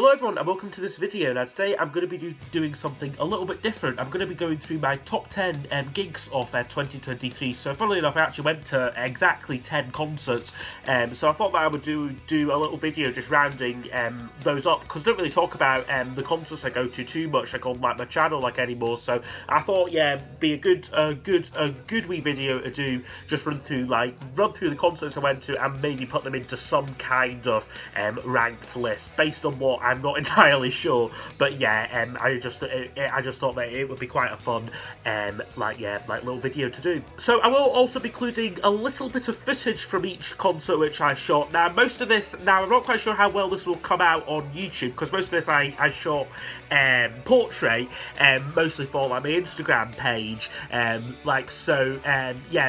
Hello everyone and welcome to this video. Now today I'm going to be doing something a little bit different. I'm going to be going through my top 10 gigs of 2023. So funnily enough, I actually went to exactly 10 concerts. So I thought that I would do a little video just rounding those up, because I don't really talk about the concerts I go to too much like on like my channel anymore. So I thought, yeah, be a good wee video to do, just run through the concerts I went to and maybe put them into some kind of ranked list based on what I'm not entirely sure, but yeah, I just thought that it would be quite a fun little video to do. So I will also be including a little bit of footage from each concert which I shot. Now most of this, I'm not quite sure how well this will come out on YouTube, because most of this I shot portrait, mostly for like my Instagram page, yeah,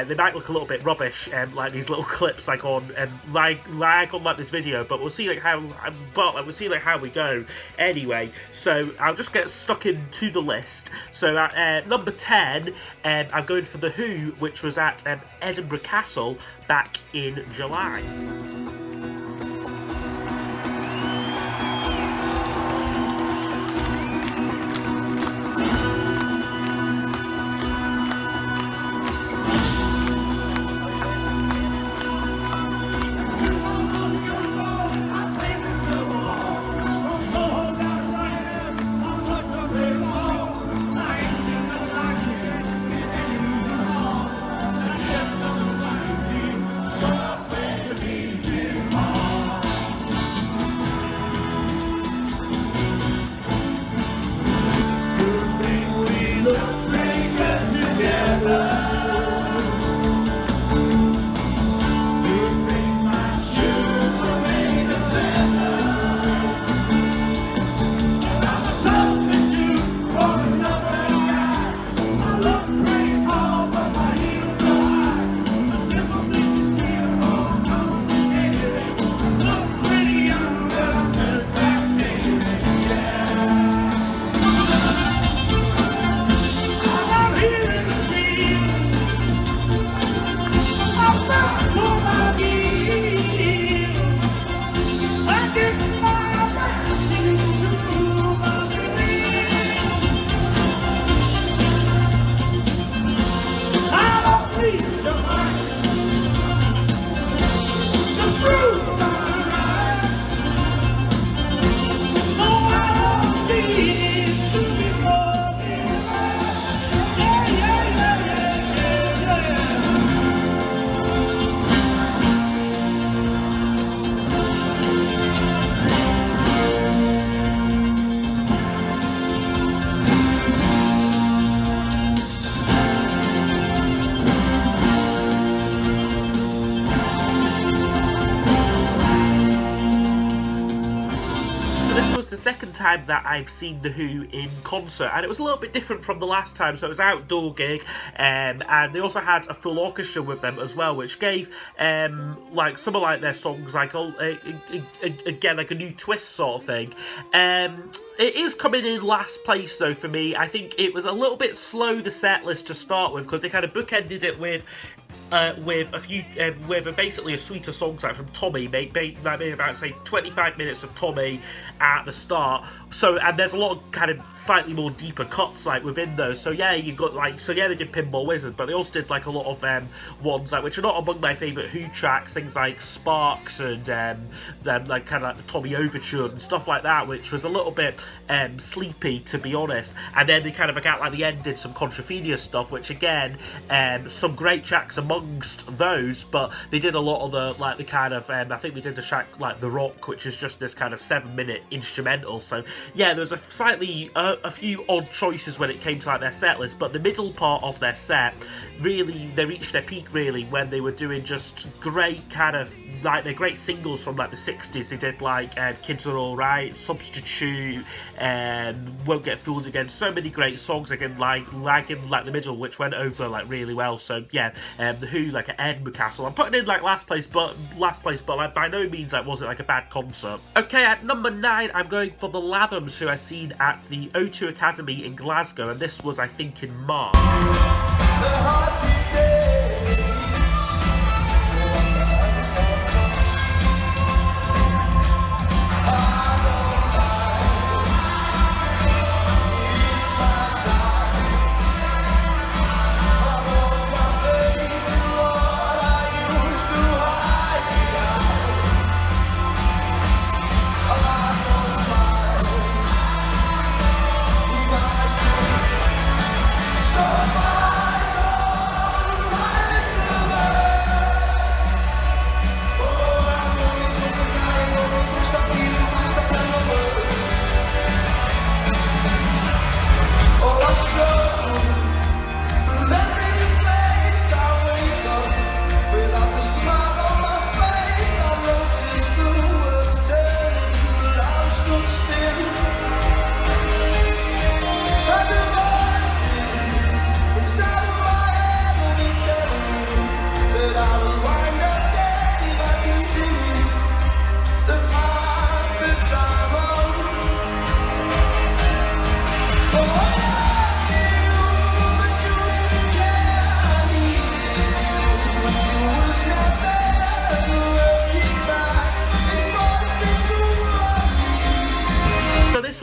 they might look a little bit rubbish, like these little clips like on on this video, but we'll see we'll see how we go anyway. So I'll just get stuck into the list. So at number 10, I'm going for The Who, which was at Edinburgh Castle back in July. The second time that I've seen The Who in concert, and it was a little bit different from the last time. So it was an outdoor gig, and they also had a full orchestra with them as well, which gave some of their songs again like a new twist sort of thing. It is coming in last place though for me. I think it was a little bit slow, the set list to start with, because they kind of bookended it with basically a suite of songs like from Tommy, maybe about say 25 minutes of Tommy at the start. So, and there's a lot of kind of slightly more deeper cuts like within those. So yeah, you got they did Pinball Wizard, but they also did like a lot of ones which are not among my favourite Who tracks, things like Sparks and then like kind of like the Tommy Overture and stuff like that, which was a little bit sleepy, to be honest. And then they kind of at the end did some Contrafenia stuff, which again, some great tracks amongst those, but they did a lot of the kind of I think they did the track like The Rock, which is just this kind of 7-minute instrumental. So yeah, there was a few odd choices when it came to their set list, but the middle part of their set, really, they reached their peak really when they were doing just great kind of their great singles from the 60s. They did Kids Are Alright, Substitute, Won't Get Fooled Again. So many great songs again, in the middle, which went over really well. So yeah, The Who at Edinburgh Castle, I'm putting in last place, but by no means wasn't a bad concert. Okay, at number 9, I'm going for the Lathams, who I seen at the O2 Academy in Glasgow, and this was I think in March.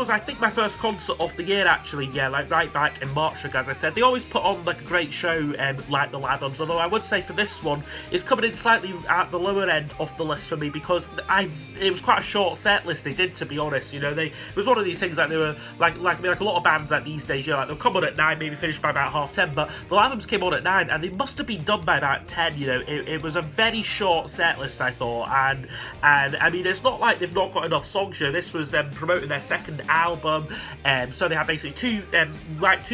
was, I think, my first concert of the year, actually. Yeah, like right back in March, as I said. They always put on like a great show, like the Lathams. Although I would say for this one, it's coming in slightly at the lower end of the list for me because it was quite a short set list they did, to be honest. You know, it was one of these things like they were like a lot of bands like these days. You know, like they'll come on at 9, maybe finish by about 10:30. But the Lathams came on at 9, and they must have been done by about 10. You know, it was a very short set list, I thought, and I mean, it's not like they've not got enough songs. You know, this was them promoting their second album, so they had basically two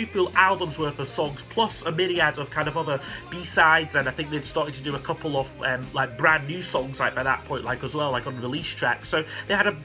full albums worth of songs plus a myriad of kind of other B-sides, and I think they'd started to do a couple of like brand new songs like by that point, like as well, like unreleased tracks. So they had a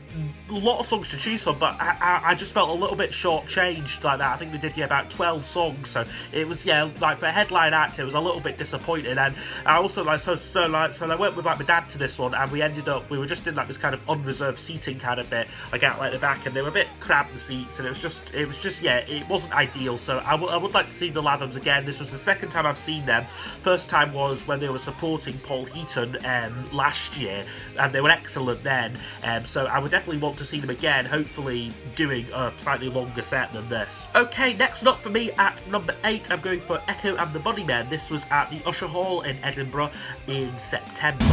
lot of songs to choose from, but I just felt a little bit short-changed like that. I think they did about 12 songs, so it was like for a headline act, it was a little bit disappointing. And I also like so I went with like my dad to this one, and we were just in like this kind of unreserved seating kind of bit, like out like the back, and they were a bit cramped, the seats, and it was just it wasn't ideal. So I would like to see the Lathams again. This was the second time I've seen them. First time was when they were supporting Paul Heaton last year, and they were excellent then. So I would definitely want to see them again, hopefully doing a slightly longer set than this. Okay, next up for me at number 8, I'm going for Ekko and the Bodyman. This was at the Usher Hall in Edinburgh in September.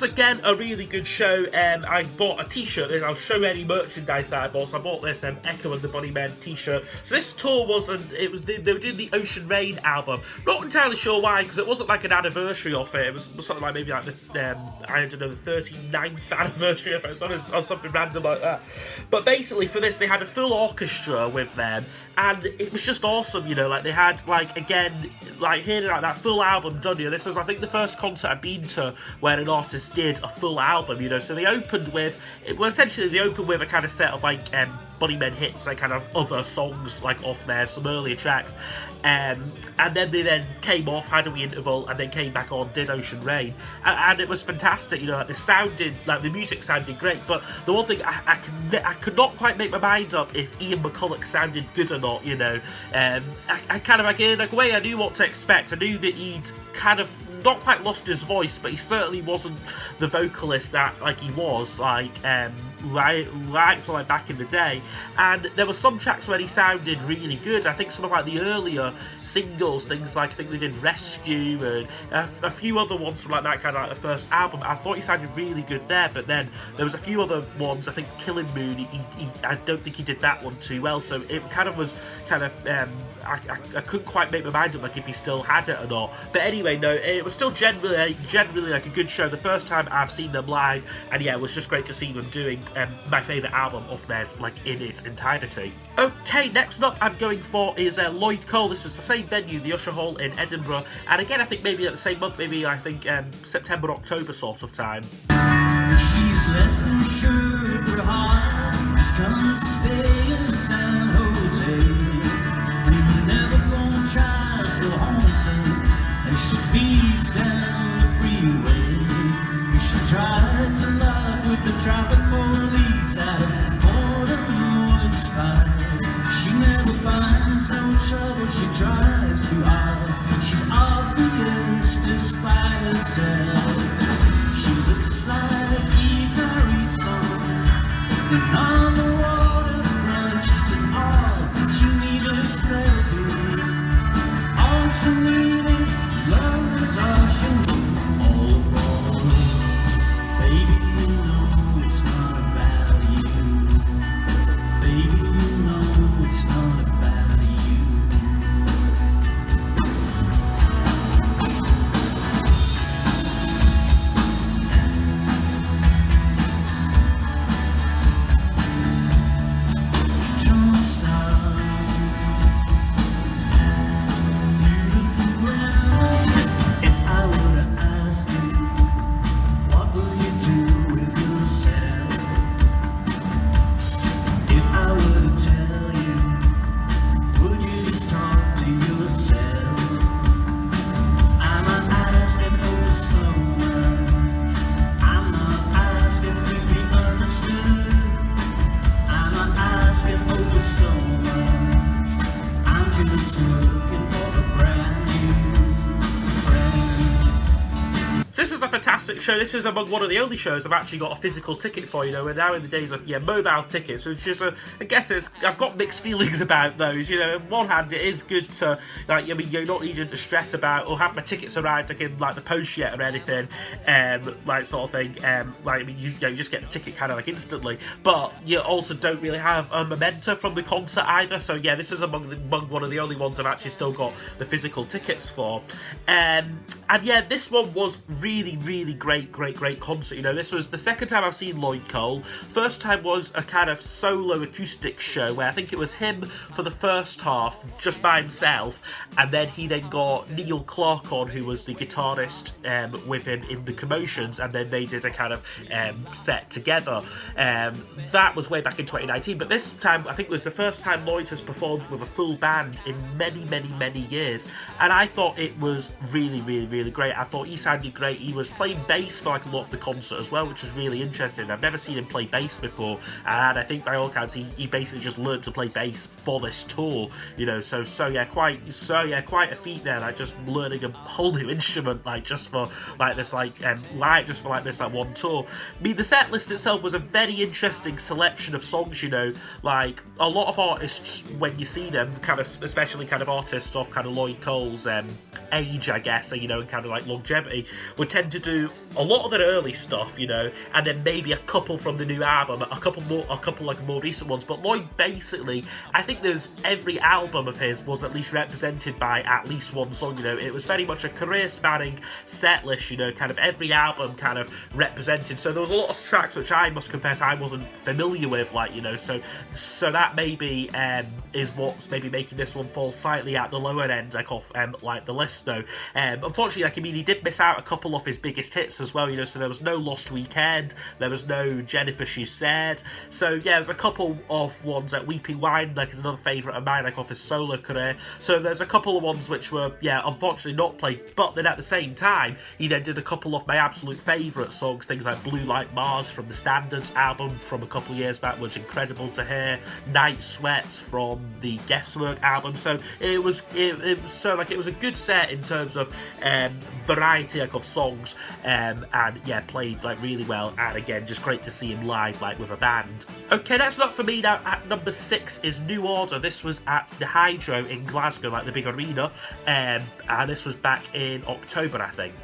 Again, a really good show. I bought a t-shirt. I'll show any merchandise that I bought. So I bought this Ekko and the Bodyman t-shirt. So this tour they were doing the Ocean Rain album. Not entirely sure why, because it wasn't like an anniversary of it. It was something like maybe like the I don't know, the 39th anniversary of it, or something random like that. But basically for this, they had a full orchestra with them, and it was just awesome. You know, like they had hearing like that full album done. You know, this was I think the first concert I've been to where an artist did a full album, you know. So they opened with a kind of set of like Bodyman hits, like kind of other songs like off there, some earlier tracks, and then they came off, had a wee interval, and then came back on, did Ocean Rain, and it was fantastic. You know, like the music sounded great, but the one thing I could not quite make my mind up if Ian McCulloch sounded good or not. You know, I kind of again, like, way I knew what to expect. I knew that he'd kind of not quite lost his voice, but he certainly wasn't the vocalist that like he was so like back in the day. And there were some tracks where he sounded really good. I think some of like the earlier singles, things like I think they did Rescue and a few other ones from like that kind of like the first album, I thought he sounded really good there. But then there was a few other ones, I think Killing Moon, I don't think he did that one too well, so it kind of was I couldn't quite make my mind up like if he still had it or not. But anyway, no, it was still generally like a good show. The first time I've seen them live, and yeah, it was just great to see them doing my favourite album of theirs, like in its entirety. Okay, next up I'm going for is Lloyd Cole. This is the same venue, the Usher Hall in Edinburgh, and again I think maybe at the same month, maybe I think September, October sort of time. She's less than sure if her heart is come to stay in San Jose. We're never gonna try so haunting as she speeds down the freeway. She tries her luck with the traffic police. meets at a corner more inspired. She never finds no trouble, she tries to hide. She's obvious despite herself. She looks like Eva song, and on the waterfront she said all she needed is therapy. All she needs is love, is all she needs. All alone, baby, you know it's not about you. Baby, you know it's not about you. Don't stop. Beautiful ground. If I were to ask you, what will you do with yourself? If I were to tell you, would you just talk to yourself? I'm not asking for so much. I'm not asking to be understood. I'm not asking for so much. I'm just looking for a brand new friend. So this was a fantastic show. This is among one of the only shows I've actually got a physical ticket for. You know, we're now in the days of mobile tickets, which is I guess I've got mixed feelings about those. You know, on one hand, it is good to you're not needing to stress about or have my tickets arrived in the post yet or anything, sort of thing. You just get the ticket kind of instantly, but you also don't really have a memento from the concert either. So yeah, this is among one of the only ones I've actually still got the physical tickets for. And yeah, this one was really great concert. You know, this was the second time I've seen Lloyd Cole. First time was a kind of solo acoustic show where I think it was him for the first half just by himself, and then he got Neil Clark on, who was the guitarist with him in the Commotions, and then they did a kind of set together. That was way back in 2019, but this time I think was the first time Lloyd has performed with a full band in many years, and I thought it was really great. I thought he sounded great. He was playing bass for a lot of the concert as well, which was really interesting. I've never seen him play bass before, and I think by all accounts he basically just learned to play bass for this tour. You know, quite a feat there. Just learning a whole new instrument, just for this one tour. I mean, the set list itself was a very interesting selection of songs. You know, a lot of artists, when you see them, especially artists of Lloyd Cole's age, I guess, and longevity, would tend to do a lot of their early stuff, you know, and then maybe a couple from the new album, a couple more recent ones. But Lloyd basically, I think every album of his was at least represented by at least one song. You know, it was very much a career-spanning set list. You know, every album represented. So there was a lot of tracks which I must confess I wasn't familiar with, so that maybe is what's maybe making this one fall slightly at the lower end of the list though. Unfortunately, he did miss out a couple of his biggest hits as well, you know, so there was no Lost Weekend, there was no Jennifer She Said, so yeah, there's a couple of ones at Weeping Wine, is another favourite of mine, off his solo career, so there's a couple of ones which were, unfortunately not played, but then at the same time, he then did a couple of my absolute favourite songs, things like Blue Like Mars from the Standards album from a couple of years back, which is incredible to hear, Night Sweats from the Guesswork album, so it was a good set in terms of variety of songs, and yeah, played really well, and again, just great to see him live with a band. Okay, that's not for me now. At number 6 is New Order. This was at the Hydro in Glasgow, the big arena, and this was back in October, I think.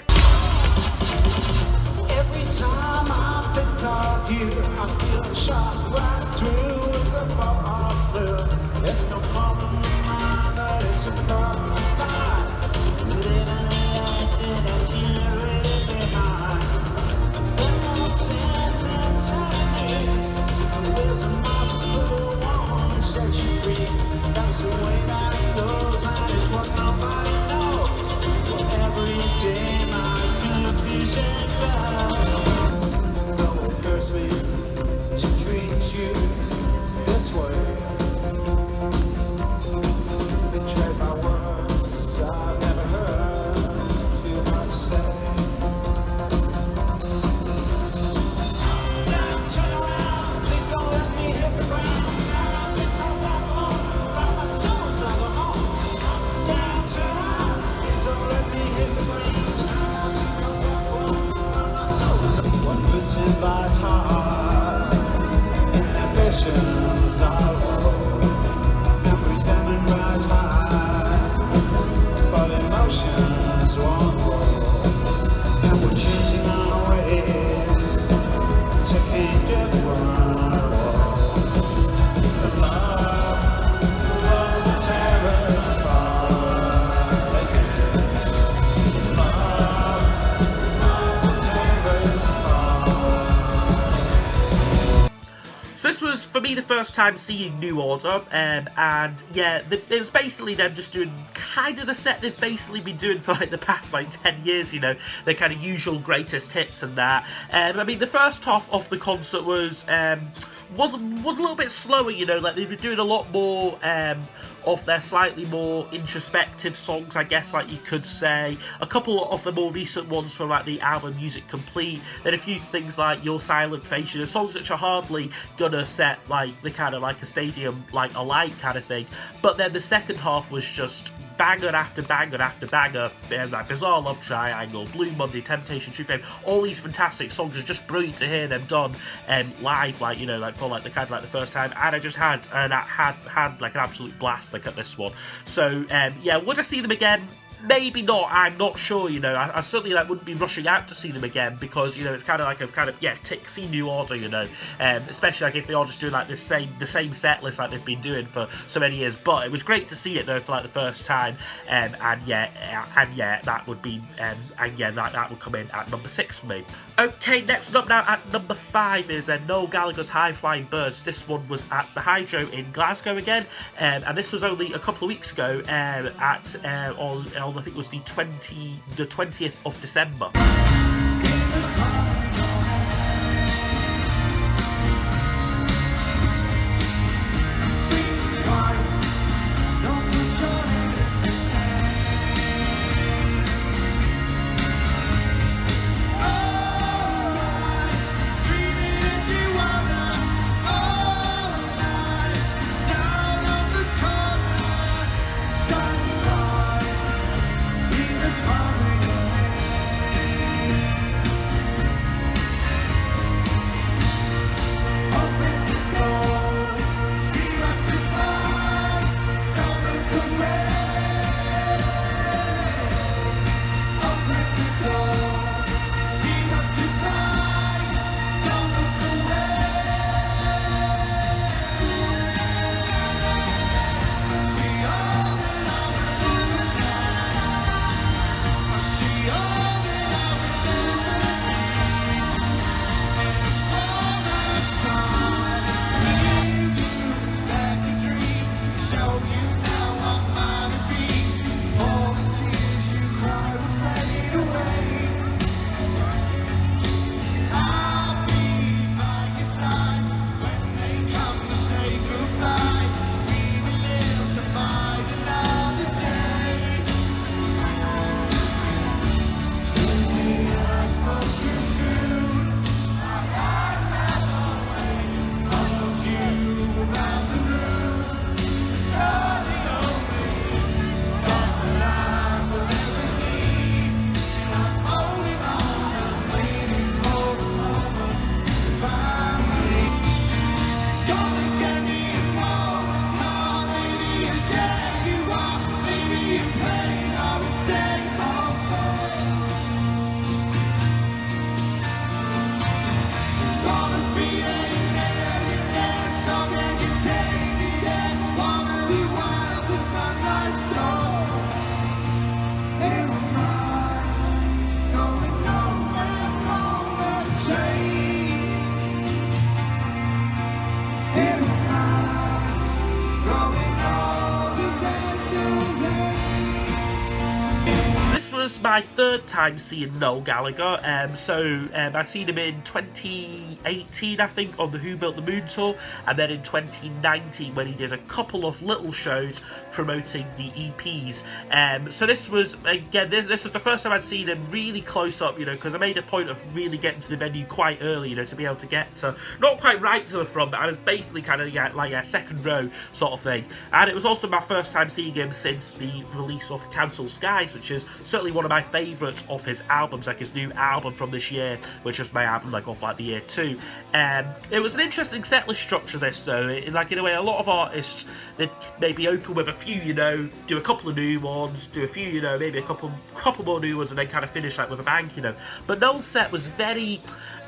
Every time I think of you, I feel a shot right through the ball of blue. There's no problem in mine, but it's a problem of mine. Living and acting, I can't really behind. There's no sense in telling me there's a mother who won't set you free. That's the way that it goes, and it's what nobody knows. Well, every day my confusion grows. Don't curse me to treat you this way. sorrow. And resentment rise high, but emotions won't grow. And we're changing our ways, taking different roads. The love will tear us apart again. Love will tear us apart. So this was, for me, the first time seeing New Order, and yeah, it was basically them just doing kind of the set they've basically been doing for like the past like 10 years, you know, their kind of usual greatest hits and that. I mean, the first half of the concert was a little bit slower, you know, like they were doing a lot more of their slightly more introspective songs, I guess, like you could say. A couple of the more recent ones from like the album Music Complete, then a few things like Your Silent Face, you know, songs which are hardly gonna set like the kind of like a stadium like alight kind of thing. But then the second half was just banger after banger after banger, like Bizarre Love Triangle, Blue Monday, Temptation, True Fame, all these fantastic songs. It's just brilliant to hear them done live, like, you know, like for like the kind of like the first time. And I just had like an absolute blast like at this one. So yeah, would I see them again? Maybe not, I'm not sure, you know. I certainly like wouldn't be rushing out to see them again, because, you know, it's kind of like see New Order, you know, especially like if they are just doing like the same set list like they've been doing for so many years. But it was great to see it though for like the first time, and yeah, that would be that would come in at number 6 for me. Okay, next up now at number 5 is Noel Gallagher's High Flying Birds. This one was at the Hydro in Glasgow again, and this was only a couple of weeks ago I think it was the 20th of December. was my third time seeing Noel Gallagher. I'd seen him in 2018, I think, on the Who Built the Moon tour, and then in 2019 when he did a couple of little shows promoting the EPs. So this was, again, this was the first time I'd seen him really close up, you know, because I made a point of really getting to the venue quite early, you know, to be able to get to, not quite right to the front, but I was basically kind of like a second row sort of thing. And it was also my first time seeing him since the release of Council Skies, which is certainly one of my favourites of his albums, like his new album from this year, which was my album like off like the year 2. It was an interesting setlist structure, this though. Like in a way, a lot of artists, they'd maybe open with a few, you know, do a couple of new ones, do a few, you know, maybe a couple more new ones, and then kind of finish like with a bang, you know. But Noel's set was very,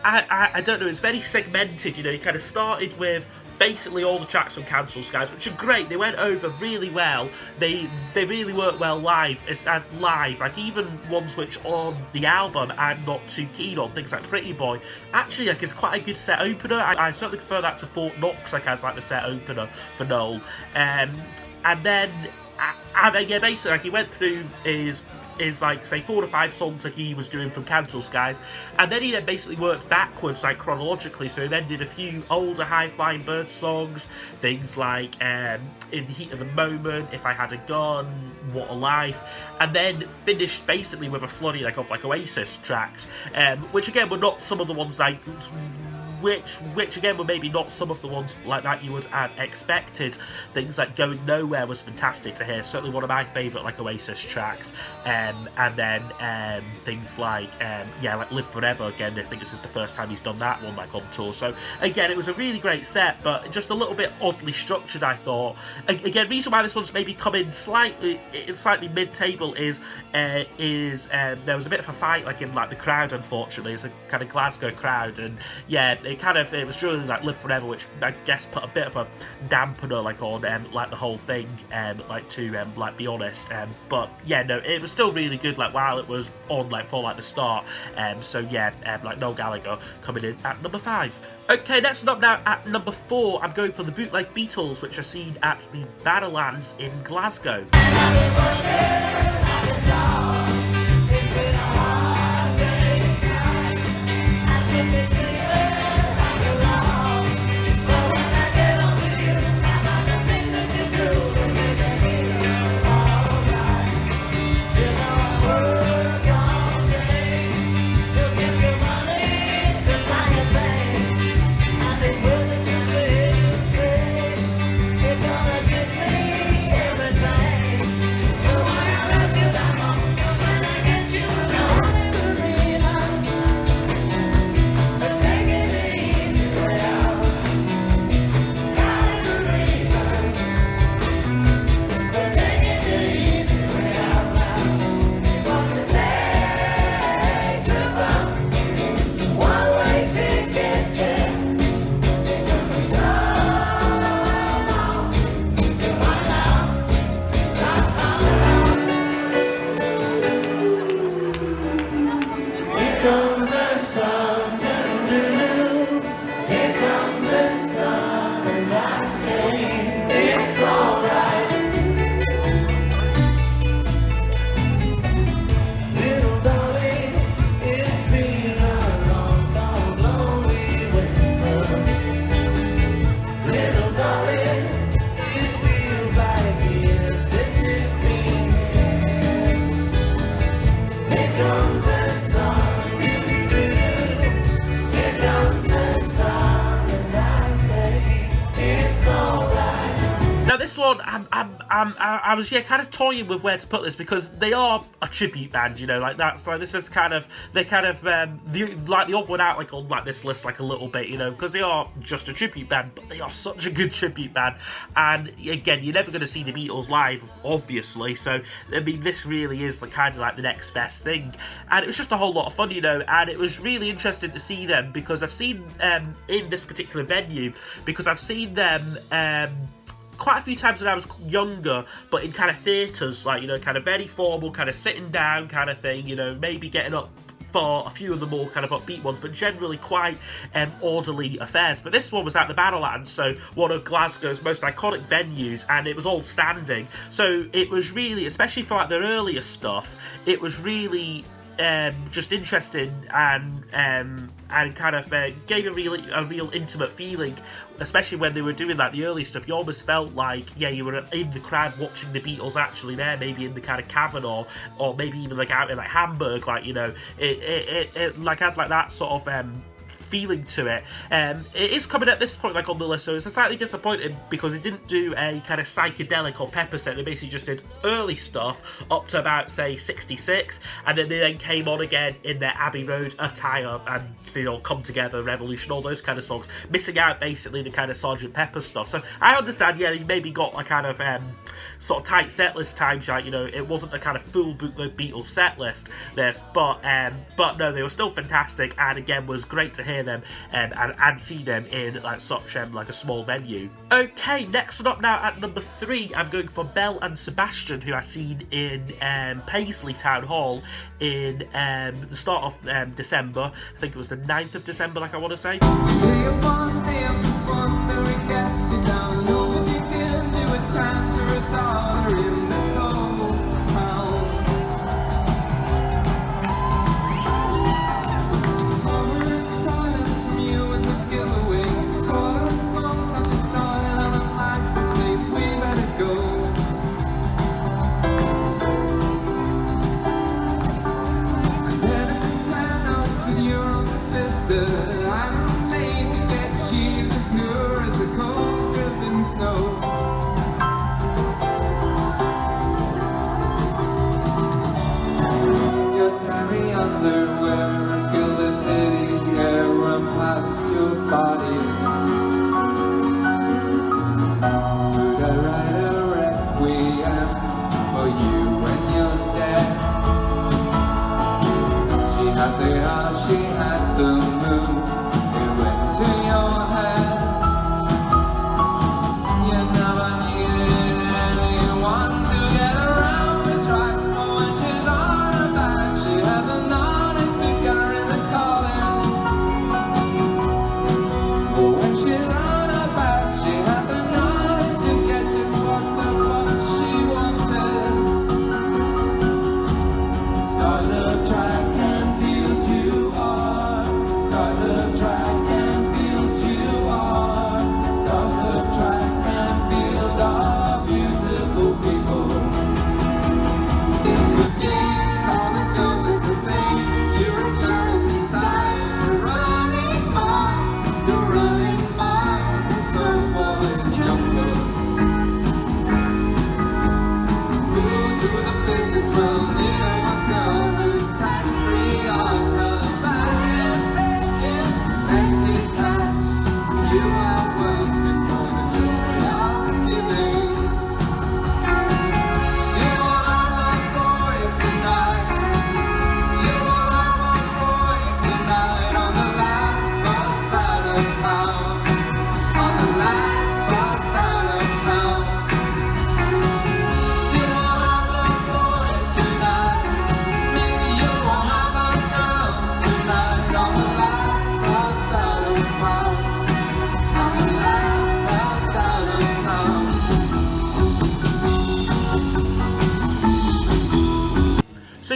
I don't know, it's very segmented, you know. He kind of started with basically all the tracks from Cancel Skies, which are great. They went over really well. They really work well live. Like even ones which on the album I'm not too keen on, things like Pretty Boy. Actually, like, it's quite a good set opener. I certainly prefer that to Fort Knox, like as like the set opener for Noel. And then yeah, basically like he went through his like say 4 to 5 songs like he was doing from Cancel Skies, and then he then basically worked backwards like chronologically. So he then did a few older High Flying Bird songs, things like In the Heat of the Moment, If I Had a Gun, What a Life, and then finished basically with a flurry like of like Oasis tracks, which again were not some of the ones like which again were maybe not some of the ones like that you would have expected. Things like Going Nowhere was fantastic to hear, certainly one of my favourite like Oasis tracks, and then things like yeah, like Live Forever. Again, I think this is the first time he's done that one like on tour. So again, it was a really great set, but just a little bit oddly structured, I thought. Again, reason why this one's maybe come in slightly mid-table is there was a bit of a fight like in like the crowd. Unfortunately, it's a kind of Glasgow crowd, and yeah, it was during like Live Forever, which I guess put a bit of a dampener like on like the whole thing, like to like be honest. But yeah, no, it was still really good like while it was on like for like the start. So yeah, like Noel Gallagher coming in at number 5. Okay, next up now at number 4, I'm going for the Bootleg Beatles, which are seen at the Barrowlands in Glasgow. This one, I was kind of toying with where to put this, because they are a tribute band, you know, like that's like this is kind of the odd one out like on like this list like a little bit, you know, because they are just a tribute band, but they are such a good tribute band. And again, you're never going to see the Beatles live, obviously, so I mean this really is like kind of like the next best thing, and it was just a whole lot of fun, you know, and it was really interesting to see them, because I've seen in this particular venue, because I've seen them quite a few times when I was younger, but in kind of theatres, like, you know, kind of very formal, kind of sitting down kind of thing, you know, maybe getting up for a few of the more kind of upbeat ones, but generally quite orderly affairs. But this one was at the Barrowlands, so one of Glasgow's most iconic venues, and it was all standing. So it was really, especially for like their earlier stuff, it was really just interesting and kind of gave a real intimate feeling, especially when they were doing like the early stuff. You almost felt like, yeah, you were in the crowd watching the Beatles actually there, maybe in the kind of cavern or maybe even like out in like Hamburg, like, you know, it like had like that sort of feeling to it. It is coming at this point like on the list, so it's slightly disappointing because it didn't do a kind of psychedelic or pepper set. They basically just did early stuff up to about say 66, and then they then came on again in their Abbey Road attire and Come Together, Revolution, all those kind of songs, missing out basically the kind of Sgt. Pepper stuff. So I understand, yeah, you maybe got a kind of sort of tight set list times, right? It wasn't a kind of full bootleg Beatles set list, this, but no, they were still fantastic, and again was great to hear them and see them in like such like a small venue. Okay, next one up now at number 3, I'm going for Belle and Sebastian, who I seen in Paisley Town Hall in the start of December. I think it was the 9th of December, like I want to say.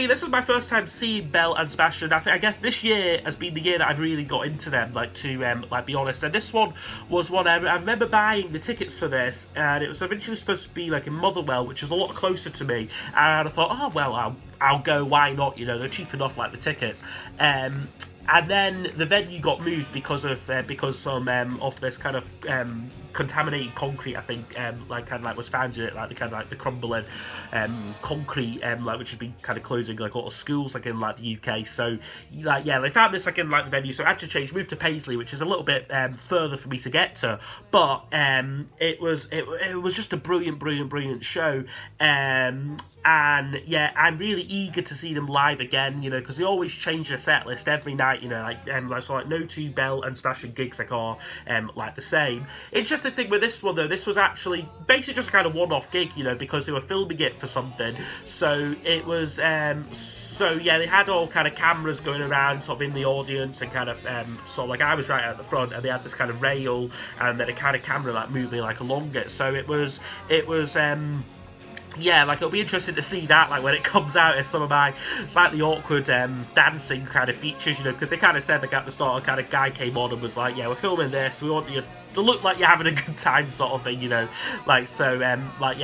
This was my first time seeing Belle and Sebastian. I guess this year has been the year that I've really got into them, to be honest. And this one was one I remember buying the tickets for this, and it was eventually supposed to be like in Motherwell, which is a lot closer to me. And I thought, oh well, I'll go. Why not? They're cheap enough, like the tickets. And then the venue got moved because some of this kind of contaminated concrete, I think, was found in it, the crumbling concrete, which has been kind of closing like a lot of schools in the UK. So they found this in the venue, so I had to change, move to Paisley, which is a little bit further for me to get to. But it was just a brilliant show. And yeah, I'm really eager to see them live again, because they always change their set list every night, so no two Belle and Sebastian gigs are the same. Interesting thing with this one though, this was actually basically just a kind of one-off gig, because they were filming it for something. So it was, they had all kind of cameras going around sort of in the audience, and kind of, I was right at the front, and they had this kind of rail, and then a kind of camera moving along it. So it was. Yeah, it'll be interesting to see that, when it comes out, if some of my slightly awkward dancing kind of features, because they kind of said, at the start, a kind of guy came on and was like, yeah, we're filming this, we want you to look like you're having a good time, sort of thing, you know. Like so, like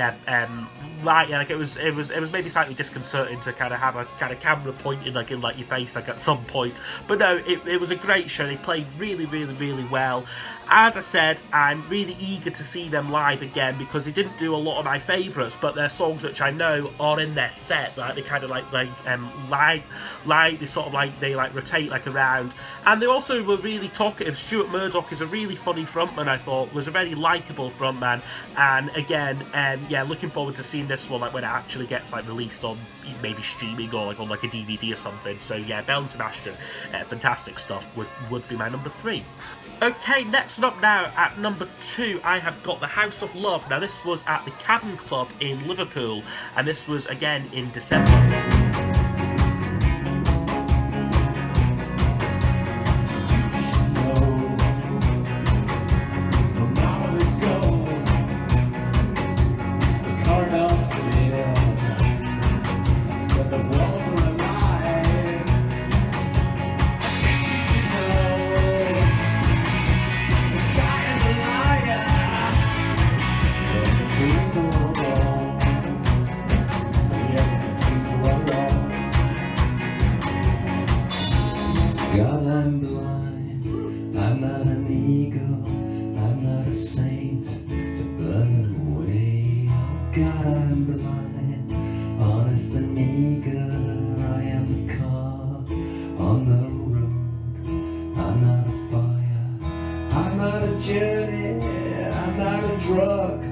it was maybe slightly disconcerting to kind of have a kind of camera pointed like in like your face like at some point, but no, it was a great show. They played really well. As I said, I'm really eager to see them live again because they didn't do a lot of my favourites, but their songs which I know are in their set. Right, they kind of like they sort of like they like rotate like around, and they also were really talkative. Stuart Murdoch is a really funny frontman. I thought was a very likeable frontman, and again, yeah, looking forward to seeing this one like when it actually gets like released on maybe streaming or like on like a DVD or something. So yeah, Belle Sebastian, fantastic stuff. Would be my number 3. Okay, next up now at number 2, I have got The House of Love. Now this was at the Cavern Club in Liverpool, and this was again in December. God, I'm blind, I'm not an eagle, I'm not a saint to burn away. Oh God, I'm blind, honest and eager, I am the car on the road. I'm not a fire, I'm not a journey, I'm not a drug.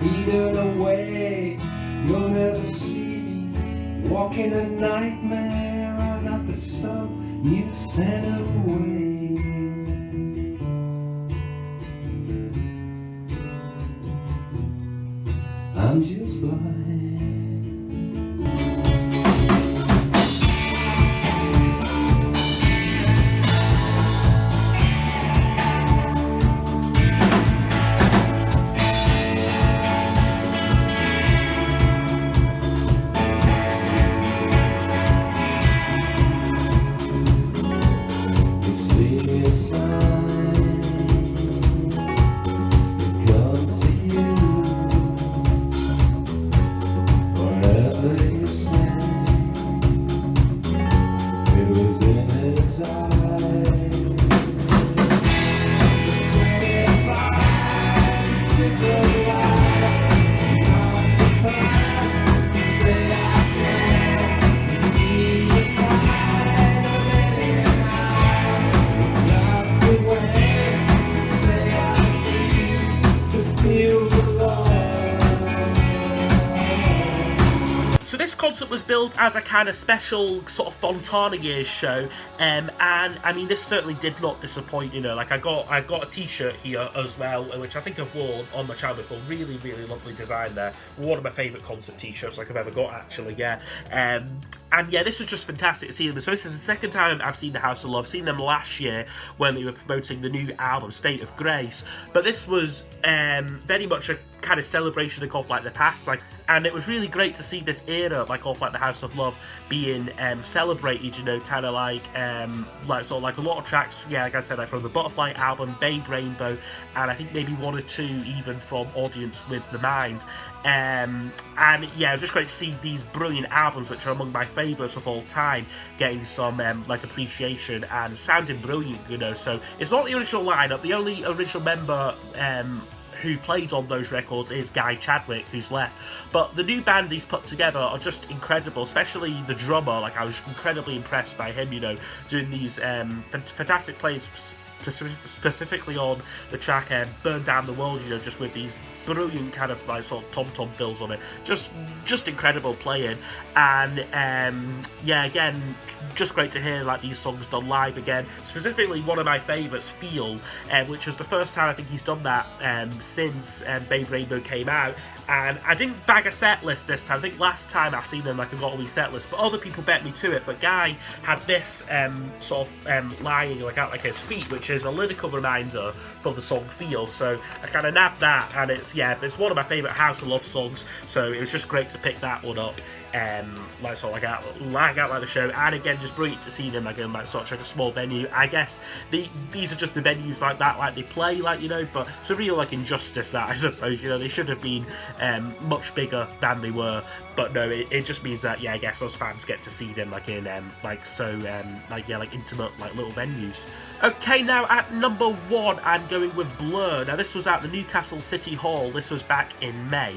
Either way, you'll never see me walking a nightmare. I'm not the sun you sent away. I'm just blind. Concert was billed as a kind of special sort of Fontana Years show, and I mean this certainly did not disappoint. You know, like I got a T-shirt here as well, which I think I've worn on my channel before. Really lovely design there. One of my favourite concert T-shirts like I've ever got, actually. Yeah. And yeah, this was just fantastic to see them. So this is the second time I've seen The House of Love. I've seen them last year when they were promoting the new album, State of Grace. But this was very much a kind of celebration of like the past, like, and it was really great to see this era like of like The House of Love being celebrated. You know, kind of like sort of like a lot of tracks. Yeah, like I said, like from the Butterfly album, Babe Rainbow, and I think maybe 1 or 2 even from Audience with the Mind. And yeah, it was just great to see these brilliant albums, which are among my favourites of all time, getting some like appreciation and sounding brilliant, you know. So it's not the original lineup. The only original member who played on those records is Guy Chadwick, who's left. But the new band he's put together are just incredible, especially the drummer. Like, I was incredibly impressed by him, you know, doing these fantastic plays, specifically on the track Burn Down the World, you know, just with these brilliant kind of like sort of tom-tom fills on it. Just incredible playing. And yeah, again, just great to hear like these songs done live again. Specifically one of my favourites, Feel, which was the first time I think he's done that since Babe Rainbow came out. And I didn't bag a set list this time. I think last time I've seen them like I got a wee set list, but other people bet me to it. But Guy had this sort of lying like out like his feet, which is a lyrical reminder from the song Feel. So I kind of nabbed that, and it's one of my favourite House of Love songs. So it was just great to pick that one up. sort of like the show, and again just brilliant to see them again like such like a small venue. I guess these are just the venues like that, like they play, like, you know, but it's a real like injustice that I suppose, you know, they should have been much bigger than they were. But no, it just means that, yeah, I guess us fans get to see them like in like intimate like little venues. Okay, now at number 1, I'm going with Blur. Now this was at the Newcastle City Hall. This was back in May.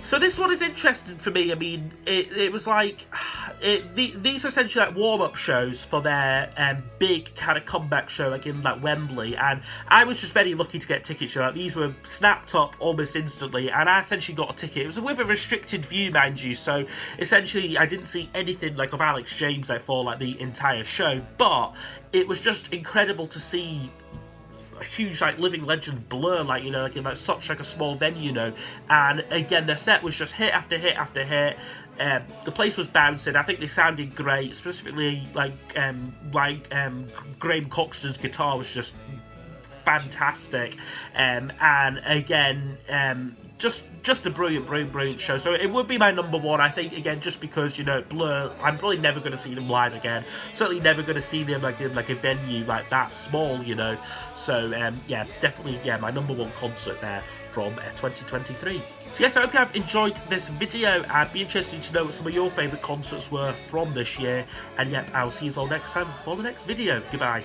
So this one is interesting for me. I mean, it was like these are essentially like warm-up shows for their big kind of comeback show, like in like Wembley, and I was just very lucky to get tickets. Like, these were snapped up almost instantly, and I essentially got a ticket. It was with a restricted view, mind you, so essentially I didn't see anything like of Alex James like for like the entire show, but it was just incredible to see a huge like living legend Blur, like, you know, like in like such like a small venue, you know. And again, their set was just hit after hit after hit. The place was bouncing. I think they sounded great, specifically Graham Coxon's guitar was just fantastic, and again just a brilliant show. So it would be my number 1, I think, again, just because, you know, Blur, I'm probably never going to see them live again. Certainly never going to see them like in like a venue like that small, you know. So yeah, definitely, yeah, my number 1 concert there from 2023. So yes, I hope you have enjoyed this video. I'd be interested to know what some of your favourite concerts were from this year. And yep, I'll see you all next time for the next video. Goodbye.